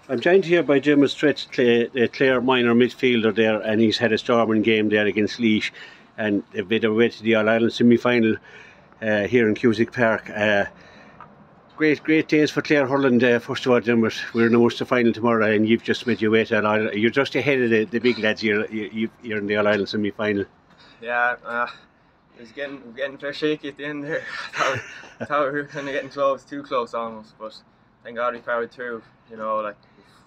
I'm joined here by Diarmuid Stritch, the Clare minor midfielder there, and he's had a storming game there against Laois, and they've made their way to the All-Ireland semi-final here in Cusack Park. Great days for Clare hurling. First of all, Diarmuid, we're in the Munster final tomorrow, and you've just made your way to All-Ireland. You're just ahead of the big lads. You're in the All-Ireland semi-final. Yeah, it was getting very shaky at the end there. I thought we were kind of getting close, too close almost, but thank God we powered through. You know, like,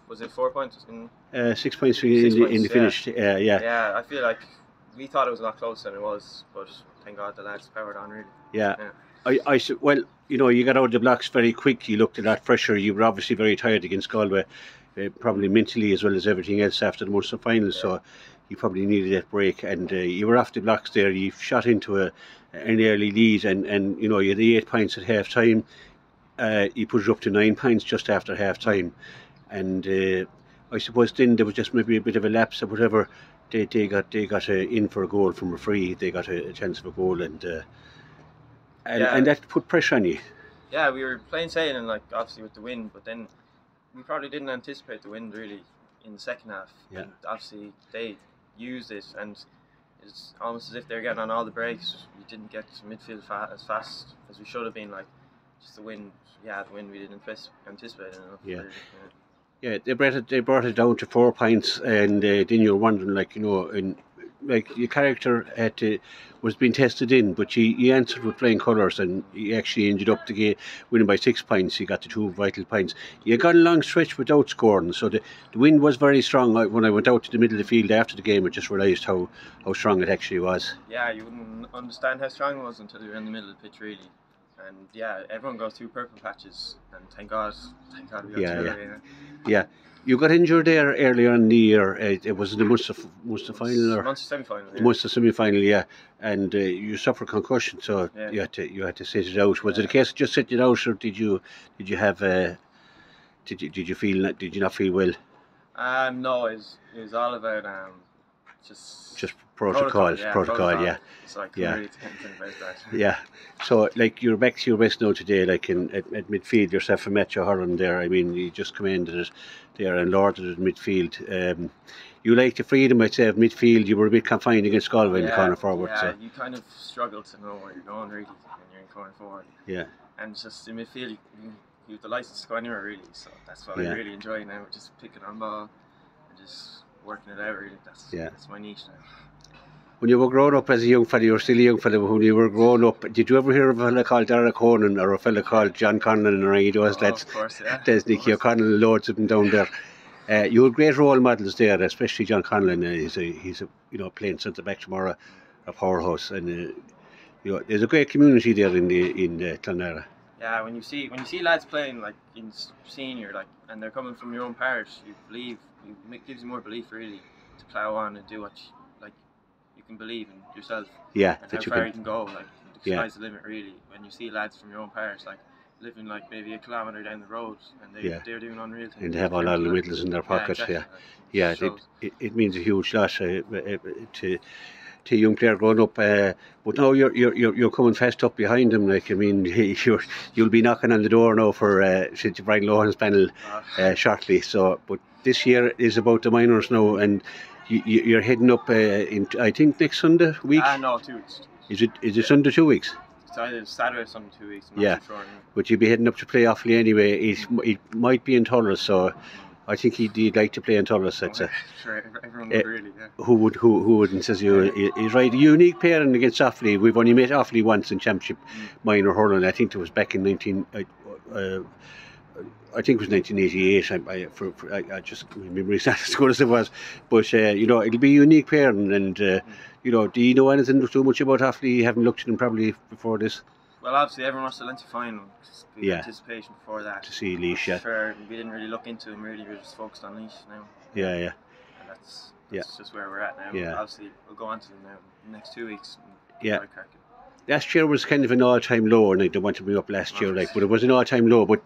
was it 4 points? 6 points in the finish. Yeah. Yeah, I feel like we thought it was a lot closer than it was, but thank God the lads powered on really. Yeah. Well, you know, you got out of the blocks very quick. You looked at that pressure. You were obviously very tired against Galway, probably mentally as well as everything else after the Munster final. So you probably needed that break, and you were off the blocks there. You shot into an early lead, and you know, you had 8 points at half time. You put it up to 9 points just after half time, and I suppose then there was just maybe a bit of a lapse or whatever. They got in for a goal from a free. They got a chance of a goal, and that put pressure on you. Yeah, we were playing sailing, like, obviously with the wind, but then we probably didn't anticipate the wind really in the second half. Yeah. And obviously they used it, and it's almost as if they're getting on all the breaks. We didn't get to midfield as fast as we should have been. Like, just the wind. Yeah, the wind we didn't anticipate enough. Yeah. Really, Yeah, they brought it down to 4 points, and then you're wondering, like, you know, and like your character was being tested in, but you answered with flying colours, and you actually ended up the game winning by 6 points. You got the 2 vital points. You got a long stretch without scoring, so the wind was very strong. When I went out to the middle of the field after the game, I just realised how strong it actually was. Yeah, you wouldn't understand how strong it was until you were in the middle of the pitch, really. And yeah, everyone goes through purple patches, and thank God we got through. Yeah. You got injured there earlier in the year. It was the Munster final or Munster semi-final. Yeah. Munster semi-final, yeah. And you suffered concussion, so you had to sit it out. Was it a case of just sitting it out, or did you not feel well? No, it was all about just protocol, yeah. So I couldn't really think about that. Yeah. So, like, you're back to your best now today, like at midfield, yourself and Matthew Holland there. I mean, you just commanded it there and lorded it at midfield. You like the freedom, I'd say, of midfield. You were a bit confined against Galway in the corner forward. Yeah, so you kind of struggle to know where you're going really when you're in corner forward. Yeah. And just in midfield, you have the license to go anywhere really. So that's what I really enjoy now. Just picking on ball and just working it out really. That's my niche now. When you were growing up as a young fella, you were still a young fella, when you were growing up, did you ever hear of a fella called Dara Conan or a fella called John Conlon or any of those lads? Of course, yeah. There's Nicky O'Connell, loads of them down there. You had great role models there, especially John Conlon. He's playing centre back tomorrow at Powerhouse, and there's a great community there in Clonera. Yeah, when you see lads playing like in senior, like, and they're coming from your own parish, it gives you more belief really to plough on and do what you can believe in yourself. Yeah, and how far you can go. Like, the sky's the limit really. When you see lads from your own parish, like, living like maybe a kilometre down the road, and they're doing unreal things. And they have all the medals in their pockets. Yeah, it means a huge loss to young Clare growing up. But now you're coming fast up behind them. Like, I mean, you'll be knocking on the door now for Brian Lohan's panel shortly. So, but this year is about the minors now, and you're heading up in, I think, next Sunday week. No, 2 weeks. Is it Sunday 2 weeks? It's either Saturday or Sunday 2 weeks. I'm not too sure. But you'll be heading up to play Offaly anyway. It might be in Tullis, so I think he'd like to play in Tullis. Sure, everyone would really, yeah. Who wouldn't, says you. He's right. A unique pairing against Offaly. We've only met Offaly once in Championship minor hurling. I think it was back in 1988. I just remember it's not as good as it was, but it'll be a unique pairing. And do you know anything too much about Offaly? You haven't looked at them probably before this. Well, obviously everyone wants to Leinster final. The anticipation before that. To see Laois, yeah. Sure, we didn't really look into them really. We're just focused on Laois now. Yeah. And that's just where we're at now. Yeah. Obviously, we'll go on to them now in the next 2 weeks. Yeah. Last year was kind of an all-time low, and I don't want to bring up last year, but it was an all-time low. But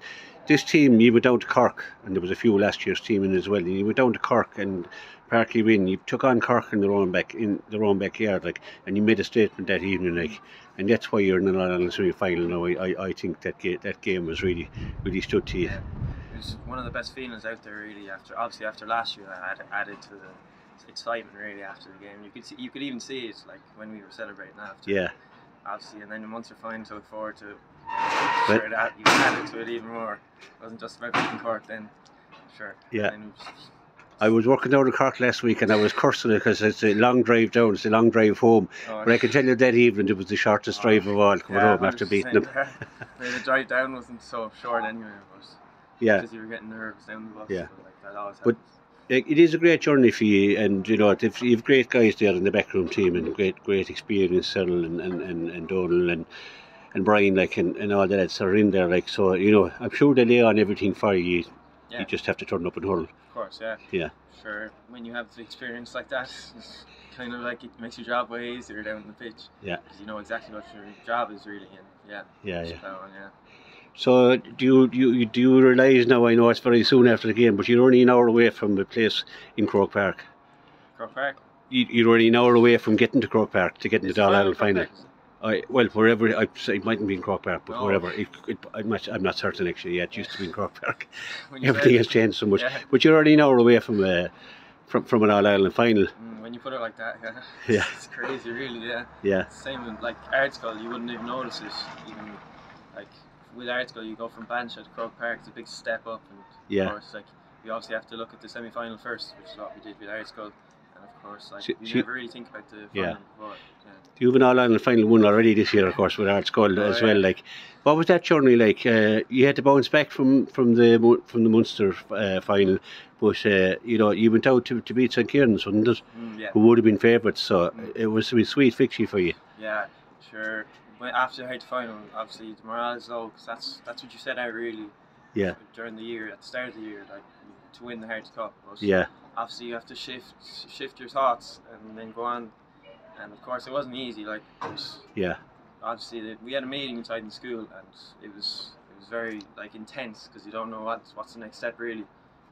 this team, you went down to Cork, and there was a few last year's team in as well. And you went down to Cork and partly win. You took on Cork in their own backyard, like, and you made a statement that evening, like, and that's why you're in an All-Ireland semi-final now. I think that game was really stood to you. It was one of the best feelings out there really. After last year, I added to the excitement really after the game. You could even see it like when we were celebrating after. Yeah. Obviously, and then the Munster final, to look forward to. Sure, that you added to it even more. It wasn't just about beating Cork then. Sure. Yeah. I was working down in Cork last week and I was cursing it because it's a long drive down, it's a long drive home. But I can tell you that evening it was the shortest drive of all coming home after beating them. The drive down wasn't so short anyway, but because you were getting nervous down the bus. Yeah. But like, that always but it is a great journey for you, and you know you've great guys there in the backroom team and great experience, Cyril and Donald and Brian, like and all the lads are in there, like, so you know I'm sure they lay on everything for you. Yeah. You just have to turn up and hurl. Of course, yeah. Yeah. Sure, when you have experience like that, it's kind of like it makes your job way easier down the pitch. Yeah. Because you know exactly what your job is really, and yeah. So do you realise now? I know it's very soon after the game, but you're only an hour away from the place in Croke Park. Croke Park. You're only an hour away from getting to Croke Park to get in the All-Ireland final. Well, wherever, it mightn't be in Croke Park, but wherever. I'm not certain actually. Yeah, it used to be in Croke Park. Everything has changed so much. Yeah. But you're already an hour away from an All-Ireland final. When you put it like that, yeah. It's crazy, really. Yeah. Yeah. Same with like Ardscoil, you wouldn't even notice it. Even like with Ardscoil, you go from Banshire to Croke Park. It's a big step up, and of course, like we obviously have to look at the semi-final first, which is what we did with Ardscoil. And of course, like you never really think about the final before. You have an All-Ireland final won already this year, of course, with Ardscoil as well. Like, what was that journey like? You had to bounce back from the Munster final, but you know you went out to beat St Kieran's, wasn't it? Who would have been favourites, so it was a sweet fixture for you. Yeah, sure. After the final, obviously the morale is low, because that's what you set out really. Yeah. During the year, at the start of the year, like to win the Hearts Cup. But obviously you have to shift your thoughts and then go on. And of course, it wasn't easy. Like, obviously, we had a meeting inside the school, and it was very like intense because you don't know what's the next step really.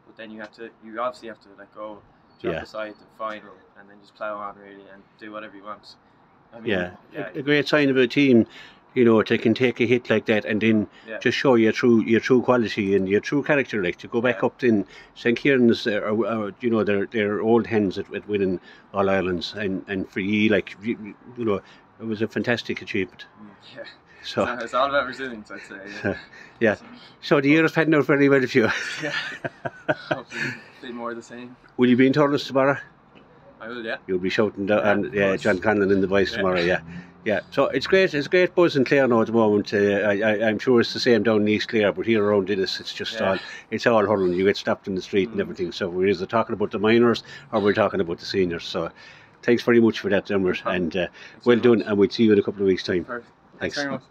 But then you obviously have to like go jump aside the final and then just plough on really and do whatever you want. I mean, a great sign of a team, you know, they can take a hit like that and then just show your true quality and your true character. Like to go back up in St Kieran's, you know, they're old hens at winning All Irelands, and for you, like you know, it was a fantastic achievement. Yeah. So it's all about resilience, I'd say. Yeah. So the year has panned out very well for you. Yeah. Hopefully, a bit more of the same. Will you be in Thurles tomorrow? I will, yeah. You'll be shouting down, John Conlon in the voice tomorrow, yeah. So it's great buzz in Clare now at the moment. I'm sure it's the same down in East Clare, but here around Innis, it's just all hurling. You get stopped in the street and everything. So we're either talking about the minors or we're talking about the seniors. So thanks very much for that, Diarmuid, and well done. And we'll see you in a couple of weeks' time. Perfect. Thanks very much.